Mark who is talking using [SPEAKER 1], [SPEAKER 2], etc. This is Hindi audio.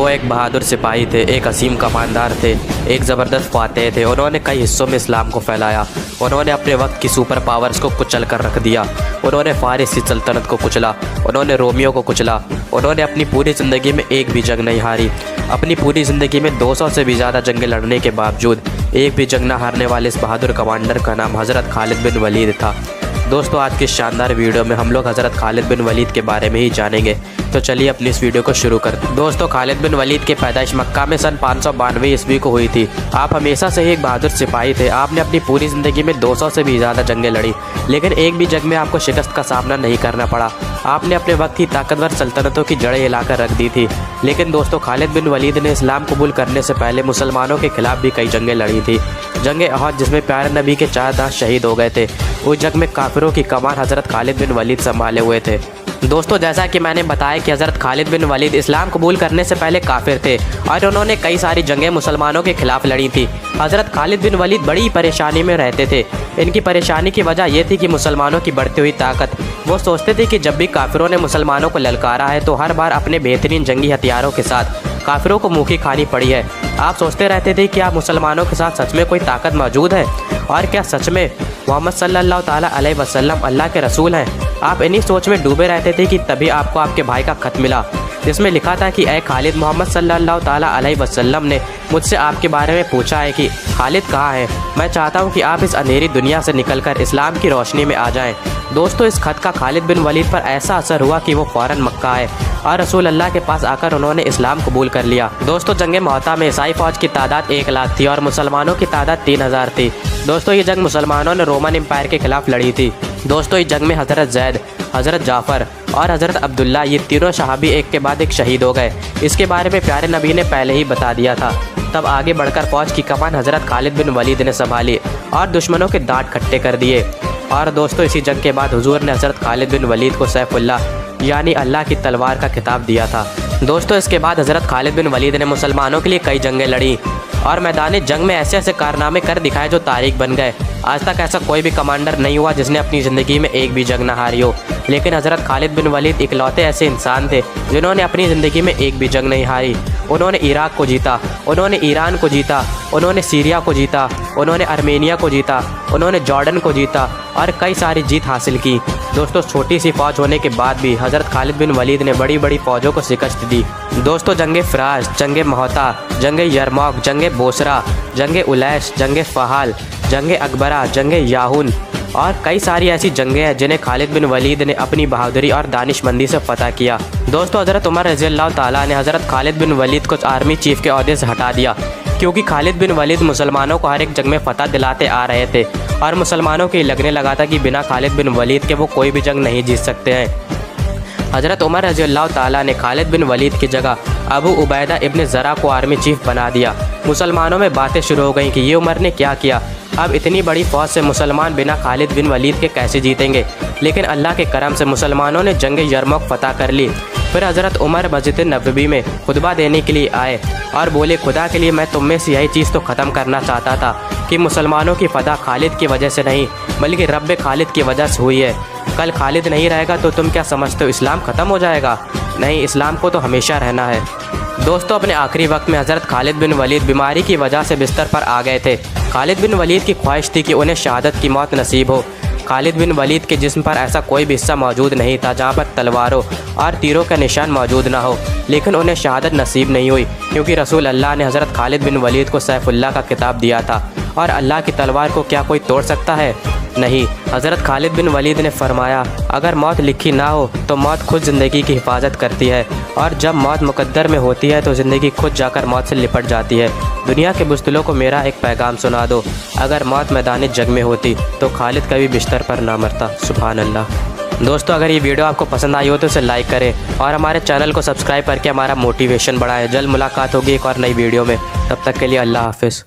[SPEAKER 1] वो एक बहादुर सिपाही थे, एक असीम कमांडर थे, एक ज़बरदस्त फातेह थे। उन्होंने कई हिस्सों में इस्लाम को फैलाया। उन्होंने अपने वक्त की सुपर पावर्स को कुचल कर रख दिया। उन्होंने फारिस की सल्तनत को कुचला, उन्होंने रोमियो को कुचला। उन्होंने अपनी पूरी ज़िंदगी में एक भी जंग नहीं हारी। अपनी पूरी ज़िंदगी में 200 से भी ज़्यादा जंगें लड़ने के बावजूद एक भी जंग न हारने वाले इस बहादुर कमांडर का नाम हज़रत खालिद बिन वलीद था। दोस्तों, आज की शानदार वीडियो में हम लोग हज़रत खालिद बिन वलीद के बारे में ही जानेंगे। तो चलिए अपनी इस वीडियो को शुरू करते हैं। दोस्तों, खालिद बिन वलीद की पैदाइश मक्का में सन 592 ईस्वी को हुई थी। आप हमेशा से ही एक बहादुर सिपाही थे। आपने अपनी पूरी ज़िंदगी में 200 से भी ज़्यादा जंगें लड़ी, लेकिन एक भी जंग में आपको शिकस्त का सामना नहीं करना पड़ा। आपने अपने वक्त की ताकतवर सल्तनतों की जड़ें हिलाकर रख दी थी। लेकिन दोस्तों, खालिद बिन वलीद ने इस्लाम कबूल करने से पहले मुसलमानों के खिलाफ भी कई जंगें लड़ी थी। जंग अहद, जिसमें प्यारे नबी के 4 दास शहीद हो गए थे, उस जंग में काफिरों की कमान हज़रत खालिद बिन वलीद संभाले हुए थे। दोस्तों, जैसा कि मैंने बताया कि हज़रत खालिद बिन वलीद इस्लाम कबूल करने से पहले काफिर थे और उन्होंने कई सारी जंगें मुसलमानों के खिलाफ लड़ी थी। हज़रत खालिद बिन वलीद बड़ी परेशानी में रहते थे। इनकी परेशानी की वजह यह थी कि मुसलमानों की बढ़ती हुई ताकत। वो सोचते थे कि जब भी काफिरों ने मुसलमानों को ललकारा है तो हर बार अपने बेहतरीन जंगी हथियारों के साथ काफिरों को मुँह की खानी पड़ी है। आप सोचते रहते थे कि क्या मुसलमानों के साथ सच में कोई ताकत मौजूद है और क्या सच में मोहम्मद सल्लल्लाहु ताला अलैहि वसल्लम अल्लाह के रसूल हैं। आप इन्हीं सोच में डूबे रहते थे कि तभी आपको आपके भाई का खत मिला, जिसमें लिखा था कि ए खालिद, मोहम्मद सल्लल्लाहु ताला अलैहि वसल्लम ने मुझसे आपके बारे में पूछा है कि खालिद कहाँ है। मैं चाहता हूँ कि आप इस अंधेरी दुनिया से निकलकर इस्लाम की रोशनी में आ जाएं। दोस्तों, इस खत का खालिद बिन वलीद पर ऐसा असर हुआ कि वो फ़ौरन मक्का आए और रसूल अल्लाह के पास आकर उन्होंने इस्लाम कबूल कर लिया। दोस्तों, जंग मुअत्ता में ईसाई फ़ौज की तादाद 1 लाख थी और मुसलमानों की तादाद 3000 थी। दोस्तों, ये जंग मुसलमानों ने रोमन एम्पायर के खिलाफ लड़ी थी। दोस्तों, इस जंग में हज़रत जैद, हज़रत जाफ़र और हज़रत अब्दुल्ला, ये तीनों सहाबी एक के बाद एक शहीद हो गए। इसके बारे में प्यारे नबी ने पहले ही बता दिया था। तब आगे बढ़कर फ़ौज की कमान हज़रत खालिद बिन वलीद ने संभाली और दुश्मनों के दांत खट्टे कर दिए। और दोस्तों, इसी जंग के बाद हुजूर ने हज़रत खालिद बिन वलीद को सैफुल्लाह यानी अल्लाह की तलवार का खिताब दिया था। दोस्तों, इसके बाद हज़रत खालिद बिन वलीद ने मुसलमानों के लिए कई जंगें लड़ी और मैदान जंग में ऐसे ऐसे कारनामे कर दिखाए जो तारीख बन गए। आज तक ऐसा कोई भी कमांडर नहीं हुआ जिसने अपनी ज़िंदगी में एक भी जंग न हारी हो, लेकिन हज़रत खालिद बिन वलीद इकलौते ऐसे इंसान थे जिन्होंने अपनी ज़िंदगी में एक भी जंग नहीं हारी। उन्होंने इराक को जीता, उन्होंने ईरान को जीता, उन्होंने सीरिया को जीता, उन्होंने आर्मेनिया को जीता, उन्होंने जॉर्डन को जीता और कई सारी जीत हासिल की। दोस्तों, छोटी सी फ़ौज होने के बाद भी हज़रत खालिद बिन वलीद ने बड़ी बड़ी फ़ौजों को शिकस्त दी। दोस्तों, जंग फ़राज, जंग मुअत्ता, जंग यरमौक, जंग बोसरा, जंग उलैश, जंग फ़हाल, जंग अकबरा, जंग याहून और कई सारी ऐसी जंगें हैं जिन्हें खालिद बिन वलीद ने अपनी बहादुरी और दानिशमंदी से फ़तह किया। दोस्तों, हज़रत उमर रज़ियल्लाहु ताला ने हज़रत खालिद बिन वलीद को आर्मी चीफ़ के ओहदे से हटा दिया, क्योंकि खालिद बिन वलीद मुसलमानों को हर एक जंग में फ़तह दिलाते आ रहे थे और मुसलमानों को लगने लगा था कि बिना खालिद बिन वलीद के वो कोई भी जंग नहीं जीत सकते हैं। हज़रत उमर रज़ियल्लाहु ताला ने खालिद बिन वलीद की जगह अबू उबैदा इब्न ज़रा को आर्मी चीफ़ बना दिया। मुसलमानों में बातें शुरू हो गईं कि ये उमर ने क्या किया। अब इतनी बड़ी फ़ौज से मुसलमान बिना खालिद बिन वलीद के कैसे जीतेंगे। लेकिन अल्लाह के करम से मुसलमानों ने जंग यरमौक फ़तह कर ली। फिर हज़रत उमर मस्जिद नबवी में खुतबा देने के लिए आए और बोले, खुदा के लिए मैं तुम में से यही चीज़ तो ख़त्म करना चाहता था कि मुसलमानों की फ़तह खालिद की वजह से नहीं बल्कि रब खालिद की वजह से हुई है। कल खालिद नहीं रहेगा तो तुम क्या समझते हो, इस्लाम ख़त्म हो जाएगा? नहीं, इस्लाम को तो हमेशा रहना है। दोस्तों, अपने आखिरी वक्त में हज़रत खालिद बिन वलीद बीमारी की वजह से बिस्तर पर आ गए थे। खालिद बिन वलीद की ख्वाहिश थी कि उन्हें शहादत की मौत नसीब हो। खालिद बिन वलीद के जिस्म पर ऐसा कोई भी हिस्सा मौजूद नहीं था जहाँ पर तलवारों और तीरों का निशान मौजूद ना हो, लेकिन उन्हें शहादत नसीब नहीं हुई, क्योंकि रसूल अल्लाह ने हज़रत खालिद बिन वलीद को सैफुल्लाह का खिताब दिया था और अल्लाह की तलवार को क्या कोई तोड़ सकता है? नहीं। हज़रत खालिद बिन वलीद ने फरमाया, अगर मौत लिखी ना हो तो मौत खुद ज़िंदगी की हिफाजत करती है और जब मौत मुकद्दर में होती है तो ज़िंदगी खुद जाकर मौत से लिपट जाती है। दुनिया के बुज़दिलों को मेरा एक पैगाम सुना दो, अगर मौत मैदान जंग में होती तो खालिद कभी बिस्तर पर ना मरता। सुभान अल्लाह। दोस्तों, अगर ये वीडियो आपको पसंद आई हो तो इसे लाइक करें और हमारे चैनल को सब्सक्राइब करके हमारा मोटिवेशन बढ़ाएं। जल्द मुलाकात होगी एक और नई वीडियो में, तब तक के लिए अल्लाह हाफ़िज़।